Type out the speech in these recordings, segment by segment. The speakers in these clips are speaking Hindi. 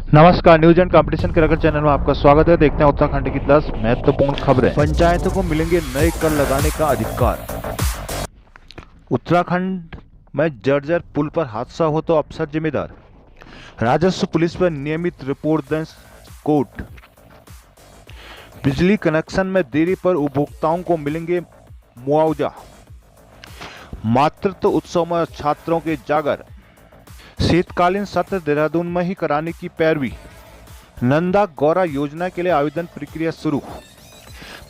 नमस्कार, न्यूज एंड कंपटीशन के रगड़ चैनल में आपका स्वागत है। देखते हैं उत्तराखंड की 10 महत्वपूर्ण खबरें। पंचायतों को मिलेंगे नए कर लगाने का अधिकार। उत्तराखंड में जर्जर पुल पर हादसा हो तो अफसर जिम्मेदार। राजस्व पुलिस पर नियमित रिपोर्ट दें कोर्ट। बिजली कनेक्शन में देरी पर उपभोक्ताओं को मिलेंगे मुआवजा। मातृत्व उत्सव में छात्रों के जागर। शीतकालीन सत्र देहरादून में ही कराने की पैरवी। नंदा गौरा योजना के लिए आवेदन प्रक्रिया शुरू।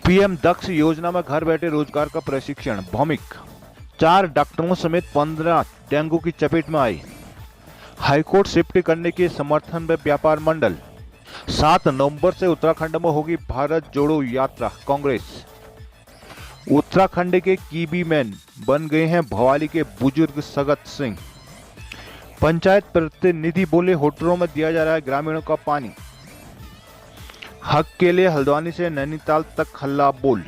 पीएम दक्ष योजना में घर बैठे रोजगार का प्रशिक्षण। भौमिक 4 डॉक्टरों समेत 15 डेंगू की चपेट में आए। हाईकोर्ट शिफ्ट करने के समर्थन में व्यापार मंडल। 7 नवंबर से उत्तराखंड में होगी भारत जोड़ो यात्रा। कांग्रेस। उत्तराखंड के कीबी मैन बन गए हैं भवाली के बुजुर्ग सगत सिंह। पंचायत प्रतिनिधि बोले होटलों में दिया जा रहा है ग्रामीणों का पानी। हक के लिए हल्द्वानी से नैनीताल तक हल्ला बोल।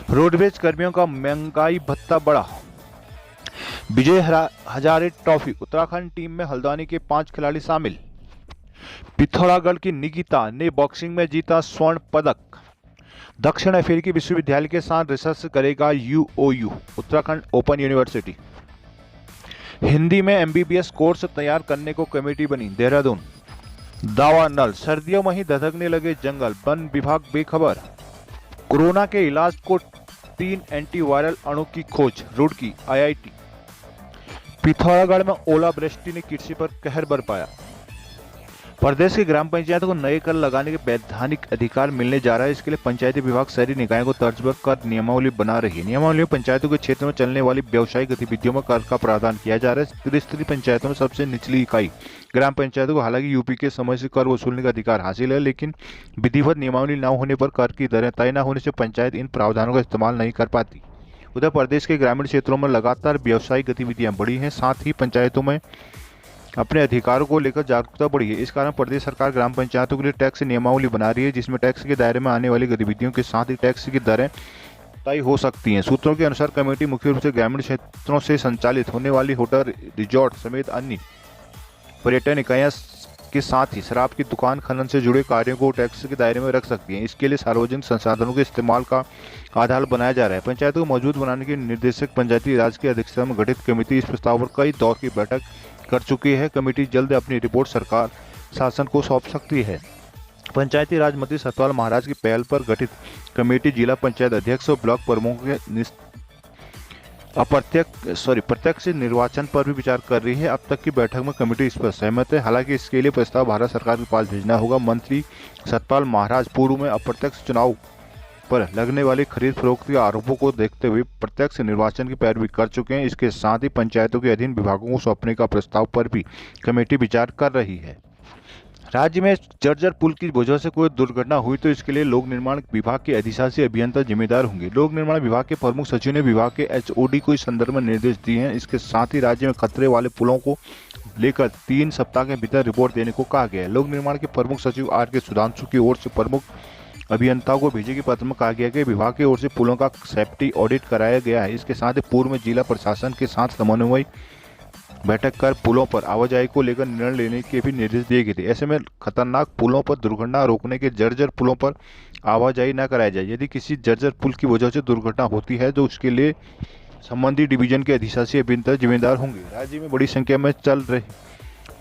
रोडवेज कर्मियों का महंगाई भत्ता बढ़ा। विजय हजारे ट्रॉफी उत्तराखंड टीम में हल्द्वानी के 5 खिलाड़ी शामिल। पिथौरागढ़ की निकिता ने बॉक्सिंग में जीता स्वर्ण पदक। दक्षिण अफ्रीकी विश्वविद्यालय के साथ रिसर्च करेगा यूओयू उत्तराखंड ओपन यूनिवर्सिटी। हिंदी में एमबीबीएस कोर्स तैयार करने को कमेटी बनी देहरादून। दावा नल सर्दियों में ही धधकने लगे जंगल, वन विभाग बेखबर। कोरोना के इलाज को 3 एंटीवायरल अणु की खोज रुड़की आईआईटी। पिथौरागढ़ में ओलावृष्टि ने कृषि पर कहर बरपाया। प्रदेश की ग्राम पंचायतों को नए कर लगाने के वैधानिक अधिकार मिलने जा रहा है। इसके लिए पंचायती विभाग शहरी निकायों को तर्ज पर कर नियमावली बना रही है। नियमावली में पंचायतों के क्षेत्र में चलने वाली व्यवसायिक गतिविधियों में कर का प्रावधान किया जा रहा है। त्रिस्तरीय पंचायतों में सबसे निचली इकाई ग्राम पंचायतों को हालांकि यूपी के समय से कर वसूलने का अधिकार हासिल है, लेकिन विधिवत नियमावली न होने पर कर की दरें तय न होने से पंचायत इन प्रावधानों का इस्तेमाल नहीं कर पाती। उधर प्रदेश के ग्रामीण क्षेत्रों में लगातार व्यवसायिक गतिविधियां बढ़ी हैं, साथ ही पंचायतों में अपने अधिकारों को लेकर जागरूकता बढ़ी है। इस कारण प्रदेश सरकार ग्राम पंचायतों के लिए टैक्स नियमावली बना रही है, जिसमें टैक्स के दायरे में आने वाली गतिविधियों के साथ ही टैक्स की दरें तय हो सकती हैं। सूत्रों के अनुसार कमेटी मुख्य रूप से ग्रामीण क्षेत्रों से संचालित होने वाली होटल, रिजॉर्ट समेत अन्य पर्यटन इकाइयां के साथ ही शराब की दुकान, खनन से जुड़े कार्यों को टैक्स के दायरे में रख सकती हैं। इसके लिए सार्वजनिक संसाधनों के इस्तेमाल का आधार बनाया जा रहा है। पंचायतों को मजबूत बनाने के निर्देशक पंचायती राज की अध्यक्षता में गठित कमेटी इस प्रस्ताव पर कई दौर की बैठक कर चुकी है। कमेटी जल्द अपनी रिपोर्ट सरकार शासन को सौंप सकती है। पंचायती राज मंत्री सतपाल महाराज की पहल पर गठित कमेटी जिला पंचायत अध्यक्ष और ब्लॉक प्रमुखों के प्रत्यक्ष निर्वाचन पर भी विचार कर रही है। अब तक की बैठक में कमेटी इस पर सहमत है। हालांकि इसके लिए प्रस्ताव भारत सरकार के पास भेजना होगा। मंत्री सतपाल महाराज पूर्व में अप्रत्यक्ष चुनाव पर लगने वाली खरीद फरोख्त के आरोपों को देखते हुए प्रत्यक्ष निर्वाचन की पैरवी कर चुके हैं। इसके साथ ही पंचायतों के अधीन विभागों को सौंपने का प्रस्ताव पर भी कमेटी विचार कर रही है। राज्य में जर्जर पुल की वजह से कोई दुर्घटना हुई तो इसके लिए लोक निर्माण विभाग के अधिशासी अभियंता जिम्मेदार होंगे। लोक निर्माण विभाग के प्रमुख सचिव ने विभाग के एचओडी को इस संदर्भ में निर्देश दिए हैं। इसके साथ ही राज्य में खतरे वाले पुलों को लेकर 3 सप्ताह के भीतर रिपोर्ट देने को कहा गया है। लोक निर्माण के प्रमुख सचिव आर के सुधांशु की ओर से प्रमुख अभियंताओं को भेजे के पत्र में कहा गया कि विभाग की ओर से पुलों का सेफ्टी ऑडिट कराया गया है। इसके साथ ही पूर्व में जिला प्रशासन के साथ समन्वय बैठक कर पुलों पर आवाजाही को लेकर निर्णय लेने के भी निर्देश दिए गए थे। ऐसे में खतरनाक पुलों पर दुर्घटना रोकने के जर्जर पुलों पर आवाजाही न कराई जाए। यदि किसी जर्जर पुल की वजह से दुर्घटना होती है तो उसके लिए संबंधित डिवीजन के अधिशासी अभियंता जिम्मेदार होंगे। राज्य में बड़ी संख्या में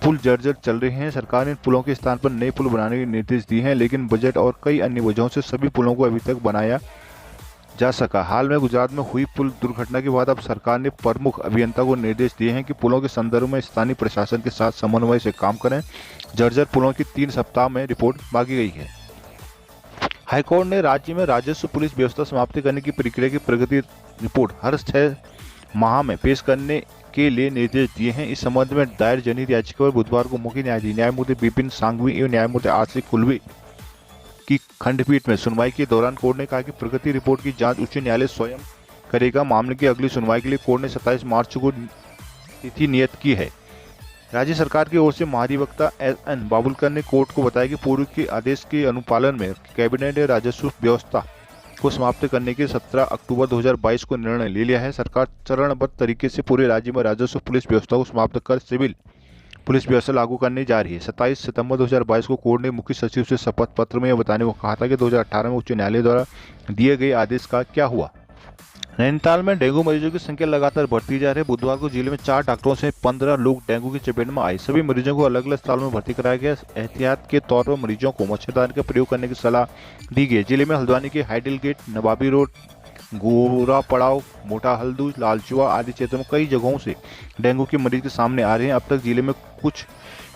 पुल जर्जर चल रहे हैं। सरकार ने पुलों के स्थान पर नए पुल बनाने के निर्देश दिए हैं, लेकिन बजट और कई अन्य वजहों से सभी पुलों को अभी तक बनाया जा सका। हाल में गुजरात में हुई पुल दुर्घटना के बाद अब सरकार ने प्रमुख अभियंता को निर्देश दिए हैं कि पुलों के संदर्भ में स्थानीय प्रशासन के साथ समन्वय से काम करें। जर्जर पुलों की 3 सप्ताह में रिपोर्ट मांगी गई है। हाईकोर्ट ने राज्य में राजस्व पुलिस व्यवस्था समाप्ति करने की प्रक्रिया की प्रगति रिपोर्ट हर 6 माह में पेश करने के लिए निर्देश दिए हैं। इस संबंध में दायर जनहित याचिका पर बुधवार को मुख्य न्यायाधीश न्यायमूर्ति विपिन सांघवी एवं न्यायमूर्ति आरसी कुलवे की खंडपीठ में सुनवाई के दौरान कोर्ट ने कहा कि प्रगति रिपोर्ट की जांच उच्च न्यायालय स्वयं करेगा। मामले की अगली सुनवाई के लिए कोर्ट ने 27 मार्च को तिथि नियत की है। राज्य सरकार की ओर से महाधिवक्ता एन बाबुलकर ने कोर्ट को बताया कि पूर्व के आदेश के अनुपालन में कैबिनेट ने राजस्व व्यवस्था को समाप्त करने के 17 अक्टूबर 2022 को निर्णय ले लिया है। सरकार चरणबद्ध तरीके से पूरे राज्य में राजस्व पुलिस व्यवस्था को समाप्त कर सिविल पुलिस व्यवस्था लागू करने जा रही है। 27 सितंबर 2022 को कोर्ट ने मुख्य सचिव से शपथ पत्र में यह बताने को कहा था कि 2018 में उच्च न्यायालय द्वारा दिए गए आदेश का क्या हुआ। नैनीताल में डेंगू मरीजों की संख्या लगातार बढ़ती जा रही है। बुधवार को जिले में 4 डॉक्टरों से 15 लोग डेंगू की चपेट में आए। सभी मरीजों को अलग अलग अस्पतालों में भर्ती कराया गया। एहतियात के तौर पर मरीजों को मच्छरदानी का प्रयोग करने की सलाह दी गई। जिले में हल्द्वानी के हाइडिल गेट, नवाबी रोड, गोरा पड़ाव, मोटा हल्दू, लालचुआ आदि क्षेत्रों में कई जगहों से डेंगू के मरीज के सामने आ रहे हैं। अब तक जिले में कुछ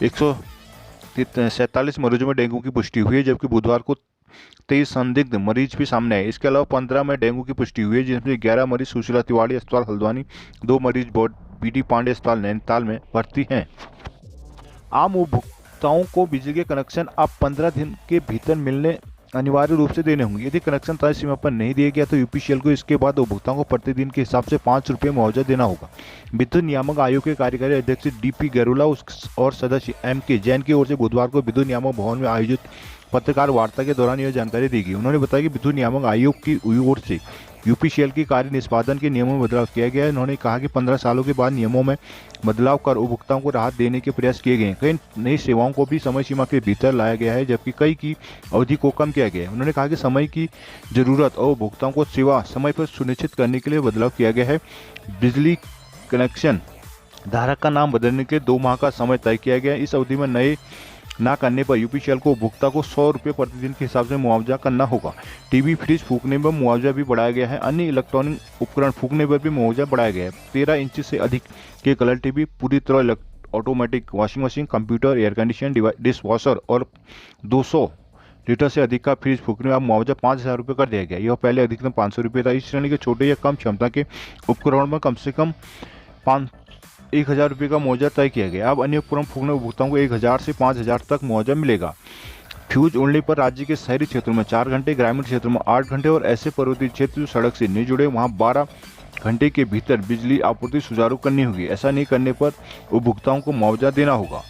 147 मरीजों में डेंगू की पुष्टि हुई है, जबकि बुधवार को 23 संदिग्ध मरीज भी सामने आए। इसके अलावा 15 में डेंगू की पुष्टि हुई है, जिसमें 11 मरीज सुशीला तिवारी अस्पताल हल्द्वानी, 2 मरीज बीडी पांडे अस्पताल नैनीताल में भर्ती हैं। आम उपभोक्ताओं को बिजली के कनेक्शन अब 15 दिन के भीतर मिलने अनिवार्य रूप से देने होंगे। यदि कनेक्शन तय सीमा पर नहीं दिया गया तो यूपीसीएल को इसके बाद उपभोक्ताओं को प्रतिदिन के हिसाब से 5 रुपये मुआवजा देना होगा। विद्युत नियामक आयोग के कार्यकारी अध्यक्ष डीपी गरुला और सदस्य एमके जैन की ओर से बुधवार को विद्युत नियामक भवन में आयोजित पत्रकार वार्ता के दौरान यह जानकारी दी गई। उन्होंने बताया कि विद्युत नियामक आयोग की ओर से यूपीसीएल की कार्य निष्पादन के नियमों में बदलाव किया गया है। उन्होंने कहा कि 15 सालों के बाद नियमों में बदलाव कर उपभोक्ताओं को राहत देने के प्रयास किए गए हैं। कई नई सेवाओं को भी समय सीमा के भीतर लाया गया है, जबकि कई की अवधि को कम किया गया है। उन्होंने कहा कि समय की जरूरत और उपभोक्ताओं को सेवा समय पर सुनिश्चित करने के लिए बदलाव किया गया है। बिजली कनेक्शन धारक का नाम बदलने के लिए 2 माह का समय तय किया गया है। इस अवधि में नए ना करने पर यूपीसीएल को उपभोक्ता को 100 रुपये प्रतिदिन के हिसाब से मुआवजा करना होगा। टीवी फ्रिज फूकने पर मुआवजा भी बढ़ाया गया है। अन्य इलेक्ट्रॉनिक उपकरण फूकने पर भी मुआवजा बढ़ाया गया है। 13 इंच से अधिक के कलर टीवी, पूरी तरह automatic washing machine, computer, air condition, dish washer और 200 लीटर से अधिक का फ्रिज फूकने में अब मुआवजा 5,000 रुपये कर दिया गया। यह पहले अधिकतम 500 रुपये था। इस श्रेणी के छोटे या कम क्षमता के उपकरणों में कम से कम 1,000 रुपये का मुआवजा तय किया गया। अब अन्य उपकरण फूकने उपभोक्ताओं को 1,000 से 5,000 तक मुआवजा मिलेगा। फ्यूज उड़ने पर राज्य के शहरी क्षेत्रों में 4 घंटे, ग्रामीण क्षेत्रों में 8 घंटे और ऐसे पर्वतीय क्षेत्र जो सड़क से नहीं जुड़े वहां 12 घंटे के भीतर बिजली आपूर्ति सुचारू करनी होगी। ऐसा नहीं करने पर उपभोक्ताओं को मुआवजा देना होगा।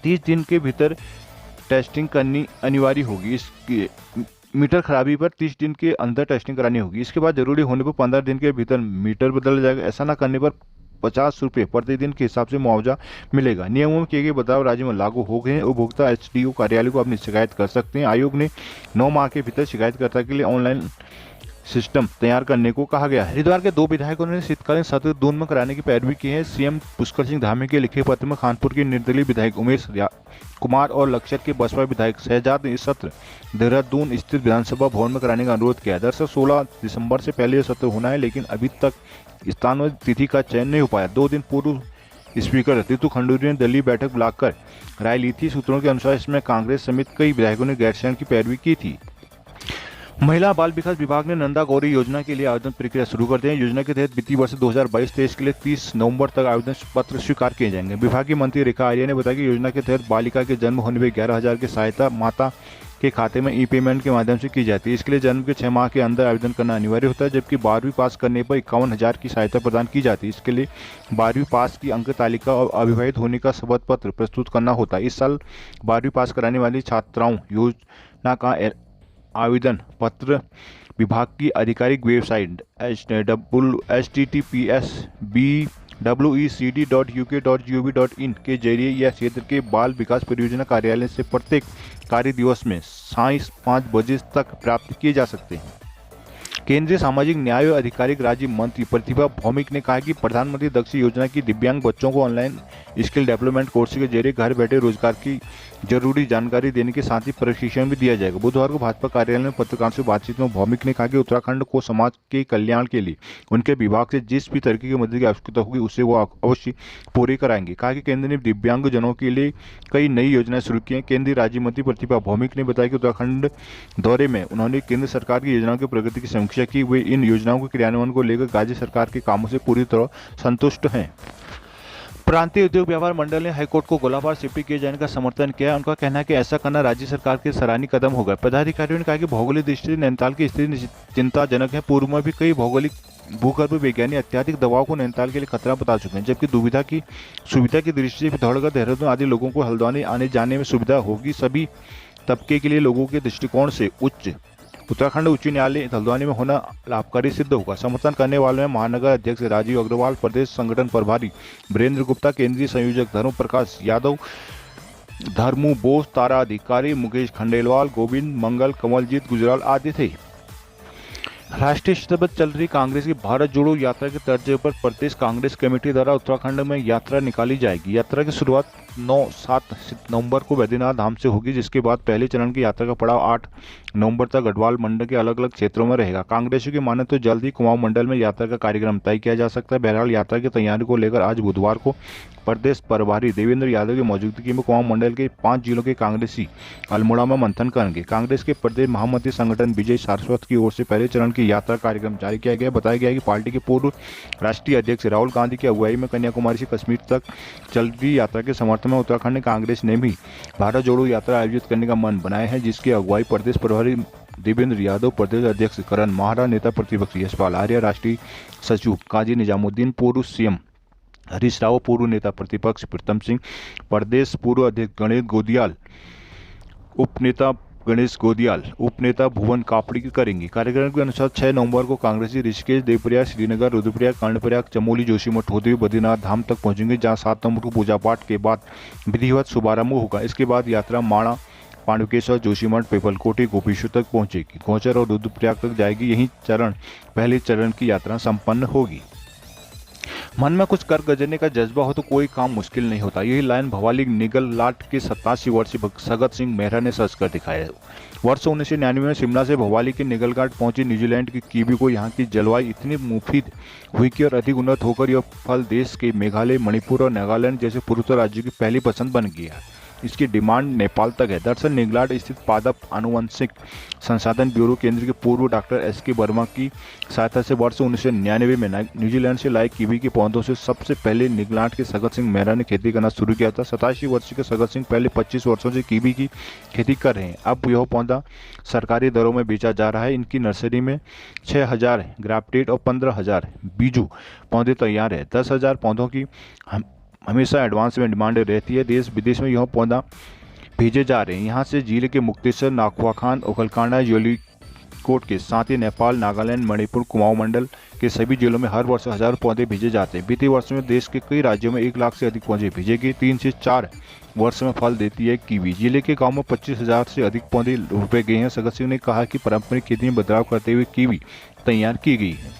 30 दिन के भीतर टेस्टिंग करनी अनिवार्य होगी। इसकी मीटर खराबी पर 30 दिन के अंदर टेस्टिंग करानी होगी। इसके बाद जरूरी होने पर 15 दिन के भीतर मीटर बदला जाएगा। ऐसा न करने पर 50 रुपये प्रतिदिन के हिसाब से मुआवजा मिलेगा। नियमों में किए गए बदलाव राज्य में लागू हो गए हैं। उपभोक्ता एचडीओ कार्यालय को अपनी शिकायत कर सकते हैं। आयोग ने 9 माह के भीतर शिकायतकर्ता के लिए ऑनलाइन सिस्टम तैयार करने को कहा गया है। हरिद्वार के 2 विधायकों ने शीतकालीन सत्र दून में कराने की पैरवी की है। सीएम पुष्कर सिंह धामी के लिखे पत्र में कानपुर के निर्दलीय विधायक उमेश कुमार और लक्षर के बसपा विधायक शहजाद ने इस सत्र देहरादून स्थित विधानसभा भवन में कराने का अनुरोध किया। दरअसल 16 दिसंबर से पहले यह सत्र होना है, लेकिन अभी तक स्थान और तिथि का चयन नहीं हो पाया। 2 दिन पूर्व स्पीकर रितु खंडूरी ने दलीय बैठक बुलाकर राय ली थी। सूत्रों के अनुसार इसमें कांग्रेस समेत कई विधायकों ने गैरसैंण की पैरवी की थी। महिला बाल विकास विभाग ने नंदा गौरी योजना के लिए आवेदन प्रक्रिया शुरू कर दी है। योजना के तहत वित्तीय वर्ष 2022-23 के लिए 30 नवंबर तक आवेदन पत्र स्वीकार किए जाएंगे। विभागीय मंत्री रेखा आर्या ने बताया कि योजना के तहत बालिका के जन्म होने पर 11,000 की सहायता माता के खाते में ई-पेमेंट के माध्यम से की जाती है। इसके लिए जन्म के 6 माह के अंदर आवेदन करना अनिवार्य होता है, जबकि 12वीं पास करने पर 51,000 की सहायता प्रदान की जाती है। इसके लिए 12वीं पास की अंक तालिका और अविवाहित होने का शपथ पत्र प्रस्तुत करना होता है। इस साल 12वीं पास कराने वाली छात्राओं योजना का आवेदन पत्र विभाग की आधिकारिक वेबसाइट https://bwecd.uk.gov.in के जरिए या क्षेत्र के बाल विकास परियोजना कार्यालय से प्रत्येक कार्य दिवस में 5:30 बजे तक प्राप्त किए जा सकते हैं। केंद्रीय सामाजिक न्याय और अधिकारिक राज्य मंत्री प्रतिभा भौमिक ने कहा कि प्रधानमंत्री दक्षिण योजना की दिव्यांग बच्चों को ऑनलाइन स्किल डेवलपमेंट कोर्स के जरिए घर बैठे रोजगार की जरूरी जानकारी देने के साथ ही प्रशिक्षण भी दिया जाएगा। बुधवार को भाजपा कार्यालय में पत्रकारों से बातचीत में भौमिक ने कहा कि उत्तराखंड को समाज के कल्याण के लिए उनके विभाग से जिस भी तरीके की मदद की आवश्यकता होगी उसे वो अवश्य पूरी कराएंगे। कहा कि केंद्र ने दिव्यांगजनों के लिए कई नई योजनाएं शुरू की हैं। केंद्रीय राज्य मंत्री प्रतिभा भौमिक ने बताया कि उत्तराखंड दौरे में उन्होंने केंद्र सरकार की योजनाओं की प्रगति की समीक्षा की। वे इन योजनाओं के क्रियान्वयन को लेकर राज्य सरकार के कामों से पूरी तरह संतुष्ट हैं। प्रांतीय उद्योग व्यापार मंडल ने हाईकोर्ट को गोलाबार शिफ्टिंग किए जाने का समर्थन किया। उनका कहना है कि ऐसा करना राज्य सरकार के सराहनीय कदम होगा। पदाधिकारियों ने कहा कि भौगोलिक दृष्टि से नैनीताल की स्थिति चिंताजनक है। पूर्व में भी कई भौगोलिक भूगर्भ वैज्ञानिक अत्यधिक दबाव को नैनीताल के लिए खतरा बता चुके हैं, जबकि सुविधा की दृष्टि से पिथौरागढ़, देहरादून आदि लोगों को हल्द्वानी आने जाने में सुविधा होगी। सभी तबके के लिए लोगों के दृष्टिकोण से उच्च उत्तराखंड उच्च न्यायालय हल्द्वानी में होना लाभकारी सिद्ध होगा। समर्थन करने वालों में महानगर अध्यक्ष राजीव अग्रवाल, प्रदेश संगठन प्रभारी वीरेंद्र गुप्ता, केंद्रीय संयोजक धर्म प्रकाश यादव, धर्मू बोस, तारा अधिकारी, मुकेश खंडेलवाल, गोविंद मंगल, कमलजीत गुजराल आदि थे। राष्ट्रीय स्तर पर चल रही कांग्रेस की भारत जोड़ो यात्रा के तर्ज पर प्रदेश कांग्रेस कमेटी द्वारा उत्तराखंड में यात्रा निकाली जाएगी। यात्रा की शुरुआत 9-7 नवंबर को बैद्यनाथ धाम से होगी, जिसके बाद पहले चरण की यात्रा का पड़ाव 8 नवंबर तक गढ़वाल मंडल के अलग अलग क्षेत्रों में रहेगा। कांग्रेसियों की माने तो जल्द ही कुमाऊं मंडल में यात्रा का कार्यक्रम तय किया जा सकता है। बहरहाल यात्रा की तैयारी को लेकर आज बुधवार को प्रदेश प्रभारी देवेंद्र यादव की मौजूदगी में कुमाऊं मंडल के 5 जिलों के कांग्रेसी अल्मोड़ा में मंथन करेंगे। कांग्रेस के प्रदेश महामंत्री संगठन विजय सारस्वत की ओर से पहले चरण की यात्रा कार्यक्रम जारी किया गया। बताया गया कि पार्टी के पूर्व राष्ट्रीय अध्यक्ष राहुल गांधी की अगुवाई में कन्याकुमारी से कश्मीर तक चल रही यात्रा के समर्थन में उत्तराखंड कांग्रेस ने भी भारत जोड़ो यात्रा आयोजित करने का मन बनाया है, जिसकी अगुवाई प्रदेश प्रभारी देवेंद्र यादव, प्रदेश अध्यक्ष करण माहरा, नेता प्रतिपक्ष यशपाल आर्य, राष्ट्रीय सचिव काजी निजामुद्दीन, पूर्व सीएम हरीश राव, पूर्व नेता प्रतिपक्ष प्रीतम सिंह, प्रदेश पूर्व अध्यक्ष गणेश गोदियाल, उपनेता भुवन कापड़ी की करेंगे। कार्यक्रम के अनुसार 6 नवंबर को कांग्रेसी ऋषिकेश, देवप्रयाग, श्रीनगर, रुद्रप्रयाग, कर्णप्रयाग, चमोली, जोशीमठ होते हुए बद्रीनाथ धाम तक पहुंचेंगे, जहां 7 नवंबर को पूजा पाठ के बाद विधिवत शुभारंभ होगा। इसके बाद यात्रा माणा, पांडुकेश्वर, जोशीमठ, पीपलकोटी, गोपीश्वर तक पहुंचेगी, गौचर और रुद्रप्रयाग तक जाएगी। यही पहले चरण की यात्रा संपन्न होगी। मन में कुछ कर गजरने का जज्बा हो तो कोई काम मुश्किल नहीं होता। यही लाइन भवाली निगल लाट के 87 वर्षीय सगत सिंह मेहरा ने सच कर दिखाया। वर्ष 1999 में शिमला से भवाली के निगलघाट पहुंची न्यूजीलैंड की कीवी को यहाँ की जलवायु इतनी मुफीद हुई कि और अधिक उन्नत होकर यह फल देश के मेघालय, मणिपुर और नागालैंड जैसे पूर्वोत्तर राज्यों की पहली पसंद बन गया है। इसकी डिमांड नेपाल तक है। दरअसल निगलघाट स्थित पादप आनुवंशिक संसाधन ब्यूरो केंद्र के पूर्व डॉक्टर एस.के. वर्मा की सहायता से वर्ष 1999 में न्यूजीलैंड से लाए कीवी के पौधों से सबसे पहले निगलघाट के सगत सिंह मेहरा ने खेती करना शुरू किया था। 87 वर्षीय के सगत सिंह पहले 25 वर्षों से कीवी की खेती कर रहे हैं। अब यह पौधा सरकारी दरों में बेचा जा रहा है। इनकी नर्सरी में 6000 ग्राफ्टेड और 15000 बीजू पौधे तैयार है। 10,000 पौधों की हमेशा एडवांस में डिमांड रहती है। देश विदेश में यह पौधा भेजे जा रहे हैं। यहाँ से जिले के मुक्तेश्वर, नाखवाखान, ओखलकांडा, योलीकोट के साथ ही नेपाल, नागालैंड, मणिपुर, कुमाऊं मंडल के सभी जिलों में हर वर्ष 1000 पौधे भेजे जाते हैं। बीते वर्ष में देश के कई राज्यों में 1 लाख से अधिक पौधे भेजे गए। 3 से 4 वर्ष में फल देती है कीवी। जिले के गाँव में 25,000 से अधिक पौधे रोपे गए हैं। सगत सिंह ने कहा कि पारंपरिक खेती में बदलाव करते हुए कीवी तैयार की गई है।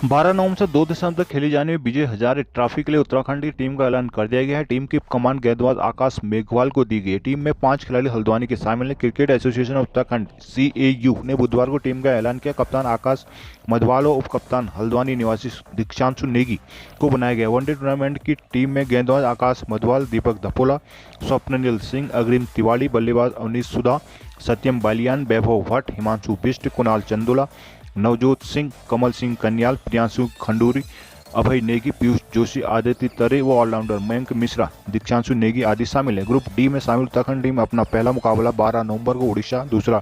12 नवंबर से 2 दिसंबर तक खेली जाने वाली विजय हजारे ट्रॉफी के लिए उत्तराखंड की टीम का ऐलान कर दिया गया है। टीम की कमान गेंदबाज आकाश मेघवाल को दी गई है। टीम में 5 खिलाड़ी हल्द्वानी के शामिल हैं। Cricket association of Uttarakhand (CAU) ने बुधवार को टीम का ऐलान किया। कप्तान आकाश मधवाल और उप कप्तान हल्द्वानी निवासी दीक्षांशु नेगी को बनाया गया। वनडे टूर्नामेंट की टीम में गेंदबाज आकाश मधवाल, दीपक धपोला, स्वप्निल सिंह, अग्रिम तिवाड़ी, बल्लेबाज अवनीश सुधा, सत्यम बालियान, वैभव भट्ट, हिमांशु बिष्ट, कुणाल चंदोला, नवजोत सिंह, कमल सिंह कन्याल, प्रियांशु खंडूरी, अभय नेगी, पीयूष जोशी, आदित्य तरे व ऑलराउंडर मयंक मिश्रा, दीक्षांशु नेगी आदि शामिल है। ग्रुप डी में शामिल उत्तराखंड टीम अपना पहला मुकाबला 12 नवंबर को उड़ीसा, दूसरा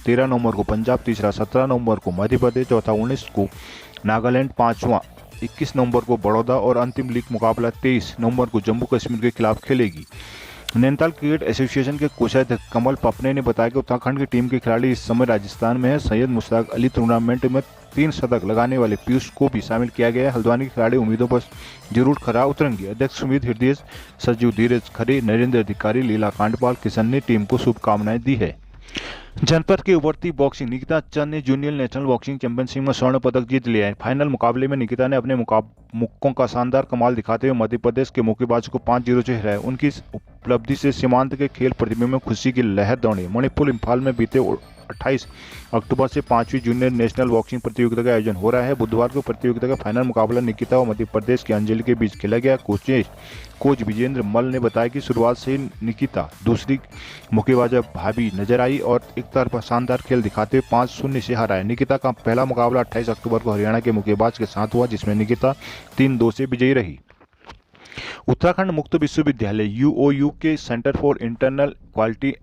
13 नवंबर को पंजाब, तीसरा 17 नवंबर को मध्य प्रदेश, चौथा 19 को नागालैंड, पांचवा 21 नवंबर को बड़ौदा और अंतिम लीग मुकाबला 23 नवंबर को जम्मू कश्मीर के खिलाफ खेलेगी। नैनीताल क्रिकेट एसोसिएशन के कोषाध्यक्ष कमल पपने ने बताया कि उत्तराखंड की टीम के खिलाड़ी इस समय राजस्थान में है। सैयद मुश्ताक अली टूर्नामेंट में 3 शतक लगाने वाले पीयूष को भी शामिल किया गया है। हल्द्वानी के खिलाड़ी उम्मीदों पर जरूर खरा उतरेंगे। अध्यक्ष सुमित हृदय, सचिव धीरज खरे, नरेंद्र अधिकारी, लीला कांडपाल किशन ने टीम को शुभकामनाएं दी है। जनपद के उभरती बॉक्सिंग निकिता चंद ने जूनियर नेशनल बॉक्सिंग चैंपियनशिप में स्वर्ण पदक जीत लिया है। फाइनल मुकाबले में निकिता ने अपने मुक्कों का शानदार कमाल दिखाते हुए मध्य प्रदेश के मुक्केबाज को 5-0 से हराया। उनकी इस उपलब्धि से सीमांत के खेल प्रतिभा में खुशी की लहर दौड़ी। मणिपुर इंफाल में बीते 28 अक्टूबर से 5वीं जूनियर नेशनल बॉक्सिंग प्रतियोगिता का आयोजन हो रहा है। बुधवार को प्रतियोगिता का फाइनल मुकाबला निकिता और मध्य प्रदेश की अंजलि के बीच खेला गया। कोच विजेंद्र मल ने बताया कि शुरुआत से निकिता दूसरी मुक्केबाज भाभी नजर आई और एक तरफा शानदार खेल दिखाते हुए 5-0 से हारा है। निकिता का पहला मुकाबला 28 अक्टूबर को हरियाणा के मुक्केबाज के साथ हुआ, जिसमें निकिता 3-2 से विजयी रही। उत्तराखंड मुक्त विश्वविद्यालय (UOU) के centre for internal quality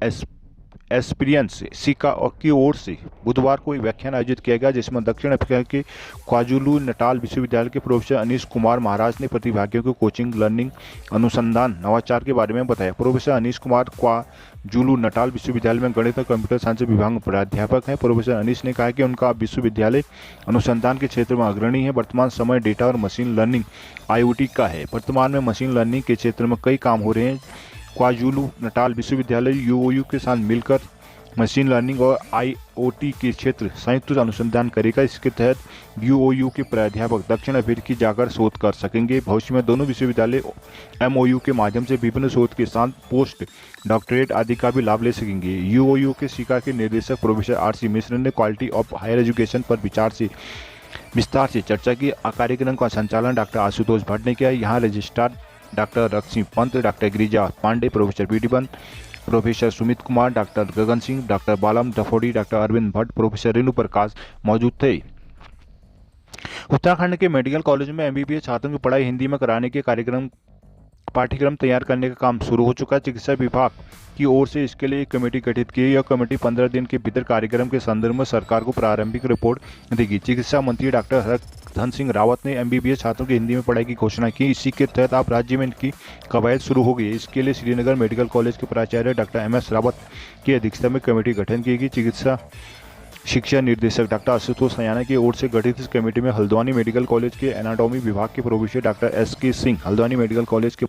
experience सिका की ओर से बुधवार को एक व्याख्यान आयोजित किया गया, जिसमें दक्षिण अफ्रीका के क्वाजुलू नटाल विश्वविद्यालय के प्रोफेसर अनीश कुमार महाराज ने प्रतिभागियों को कोचिंग, लर्निंग, अनुसंधान, नवाचार के बारे में बताया। Professor Anish Kumar KwaZulu Natal विश्वविद्यालय में गणित और कंप्यूटर साइंस विभाग में प्राध्यापक हैं। प्रोफेसर अनीश ने कहा कि उनका विश्वविद्यालय अनुसंधान के क्षेत्र में अग्रणी है। वर्तमान समय डेटा और मशीन लर्निंग IoT का है। वर्तमान में मशीन लर्निंग के क्षेत्र में कई काम हो रहे हैं। क्वाजुलू नटाल विश्वविद्यालय UOU के साथ मिलकर मशीन लर्निंग और IoT के क्षेत्र संयुक्त अनुसंधान करेगा। इसके तहत UOU के प्राध्यापक दक्षिण अफ्रीका जाकर शोध कर सकेंगे। भविष्य में दोनों विश्वविद्यालय MOU के माध्यम से विभिन्न शोध के साथ पोस्ट डॉक्टरेट आदि का भी लाभ ले सकेंगे। UOU के शिका के निर्देशक प्रोफेसर RC मिश्र ने क्वालिटी ऑफ हायर एजुकेशन पर विस्तार से चर्चा की। कार्यक्रम का संचालन डॉक्टर आशुतोष भट्ट ने किया। यहाँ registrar doctor Rakshi Pant, doctor Girija Pande, professor BD Pant, professor Sumit Kumar, doctor Gagan Singh, doctor Balam Dafodi, doctor Arvind Bhatt, professor Renu Prakash मौजूद थे। उत्तराखंड के मेडिकल कॉलेज में MBBS छात्रों की पढ़ाई हिंदी में कराने के पाठ्यक्रम तैयार करने का काम शुरू हो चुका है। चिकित्सा विभाग की ओर से इसके लिए एक कमेटी गठित की है। यह कमेटी 15 दिन के भीतर कार्यक्रम के संदर्भ में सरकार को प्रारंभिक रिपोर्ट देगी। चिकित्सा मंत्री डॉक्टर हरधन सिंह रावत ने MBBS छात्रों की हिंदी में पढ़ाई की घोषणा की। इसी के तहत अब राज्य में इनकी कवायद शुरू हो गई है। इसके लिए श्रीनगर मेडिकल कॉलेज के प्राचार्य डॉक्टर MS रावत की अध्यक्षता में कमेटी गठन की गई। चिकित्सा शिक्षा निर्देशक डॉक्टर आशुतोष सयाना की ओर से गठित इस कमेटी में हल्द्वानी मेडिकल कॉलेज के एनाटॉमी विभाग के professor doctor SK Singh, Haldwani medical college के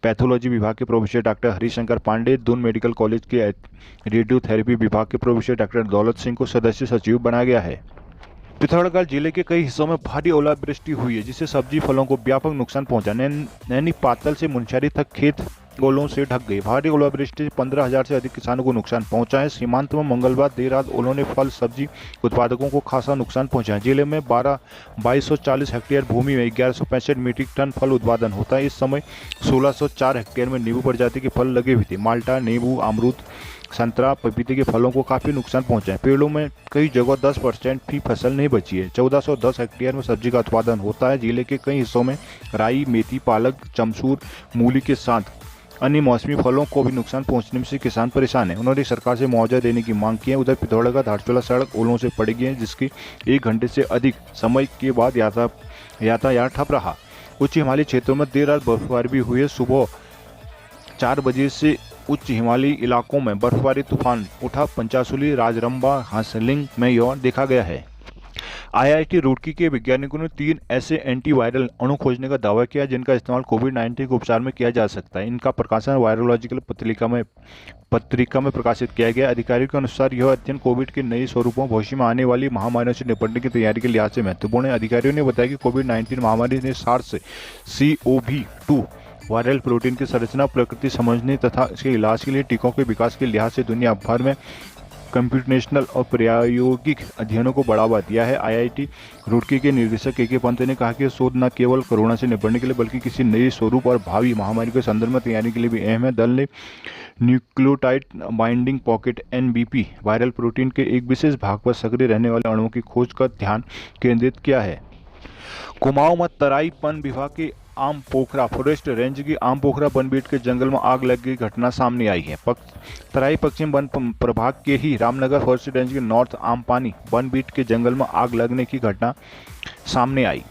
पैथोलॉजी विभाग के professor doctor Harishankar Pandey, Doon medical college के रेडियोथेरेपी विभाग के प्रोफेसर डॉक्टर दौलत सिंह को सदस्य सचिव बनाया गया है। पिथौरागढ़ जिले के कई हिस्सों में भारी ओलावृष्टि हुई है, जिससे सब्जी फलों को व्यापक नुकसान पहुंचा। नैनी पातल से मुनस्यारी तक खेत ओलों से ढक गए। भारी ओलावृष्टि से 15,000 से अधिक किसानों को नुकसान पहुंचा है। सीमांत में मंगलवार देर रात ओलों ने फल सब्जी उत्पादकों को खासा नुकसान पहुंचा। जिले में 2240 हेक्टेयर भूमि में 1165 मीट्रिक टन फल उत्पादन होता है। इस समय 1604 हेक्टेयर में नींबू प्रजाति के फल लगे हुए थे। माल्टा, नींबू, अमरूद, संतरा, पपीते के फलों को काफी नुकसान पहुंचा है। पेड़ों में कई जगह 10% भी फसल नहीं बची है। 1410 हेक्टेयर में सब्जी का उत्पादन होता है। जिले के कई हिस्सों में राई, मेथी, पालक, चमसूर, मूली के साथ अन्य मौसमी फलों को भी नुकसान पहुंचने से किसान परेशान है। उन्होंने सरकार से मुआवजा देने की मांग की है। उधर पिथौरागढ़ धारचूला सड़क ओलों से पड़ गई है, जिसकी 1 घंटे से अधिक समय के बाद यातायात ठप रहा। उच्च हिमालयी क्षेत्रों में देर रात बर्फबारी भी हुई है। सुबह 4 बजे से उच्च हिमालयी इलाकों में बर्फबारी तूफान उठा। पंचासुली, राजरंबा, हासलिंग में यह देखा गया है। IIT रुड़की के वैज्ञानिकों ने 3 ऐसे एंटीवायरल अणु खोजने का दावा किया जिनका इस्तेमाल कोविड-19 के उपचार में किया जा सकता है। इनका प्रकाशन वायरोलॉजिकल पत्रिका में प्रकाशित किया गया। अधिकारियों के अनुसार यह अध्ययन कोविड के नए स्वरूपों, भविष्य में आने वाली महामारियों से निपटने की तैयारी के लिहाज से महत्वपूर्ण है। अधिकारियों ने बताया कि कोविड-19 महामारी ने SARS-CoV-2 वायरल प्रोटीन की संरचना, प्रकृति समझने तथा इसके इलाज के लिए टीकों के विकास के लिहाज से दुनिया भर में कंप्यूटेशनल और प्रायोगिक अध्ययनों को बढ़ावा दिया है। IIT रुड़की के निदेशक KK पंत ने कहा कि शोध न केवल कोरोना से निपटने के लिए बल्कि किसी नए स्वरूप और भावी महामारी के संदर्भ में तैयारी के लिए भी अहम है। दल ने nucleotide binding pocket NBP viral protein के एक विशेष भाग पर सक्रिय रहने वाले अणुओं की खोज पर ध्यान केंद्रित किया है। कुमाऊं में तराई वन विभाग के आम पोखरा फॉरेस्ट रेंज की आम पोखरा बनबीट के जंगल में आग लग गई घटना सामने आई है। तराई पश्चिम वन प्रभाग के ही रामनगर फॉरेस्ट रेंज के नॉर्थ आमपानी बनबीट के जंगल में आग लगने की घटना सामने आई।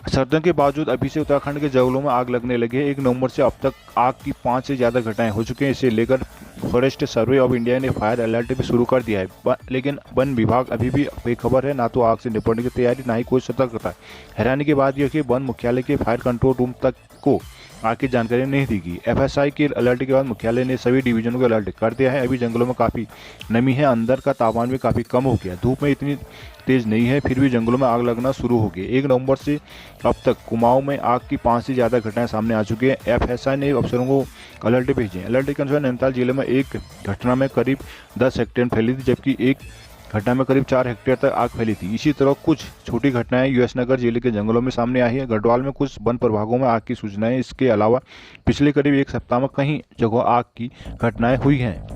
सर्दियों के बावजूद अभी से उत्तराखंड के जंगलों में आग लगने लगी है। 1 नवंबर से अब तक आग की 5 से ज़्यादा घटनाएं हो चुकी हैं। इसे लेकर फॉरेस्ट सर्वे ऑफ इंडिया ने फायर अलर्ट भी शुरू कर दिया है, लेकिन वन विभाग अभी भी बेखबर है। ना तो आग से निपटने की तैयारी, ना ही कोई सतर्कता है। हैरानी की बात यह कि वन मुख्यालय के फायर कंट्रोल रूम तक को आग की जानकारी नहीं दी गई। FSI के अलर्ट के बाद मुख्यालय ने सभी डिवीजनों को अलर्ट कर दिया है। अभी जंगलों में काफ़ी नमी है, अंदर का तापमान भी काफ़ी कम हो गया। धूप में इतनी तेज नहीं है, फिर भी जंगलों में आग लगना शुरू हो गई। 1 नवंबर से अब तक कुमाऊं में आग की 5 से ज़्यादा घटनाएं सामने आ चुकी हैं। FSI ने अफसरों को अलर्ट भेजे। अलर्ट के अनुसार नैनीताल जिले में एक घटना में करीब 10 हेक्टेयर फैली थी, जबकि एक घटना में करीब 4 हेक्टेयर तक आग फैली थी। इसी तरह कुछ छोटी घटनाएं US नगर जिले के जंगलों में सामने आई है। गढ़वाल में कुछ वन प्रभागों में आग की सूचनाएं। इसके अलावा पिछले करीब 1 सप्ताह में कई जगह आग की घटनाएं हुई हैं।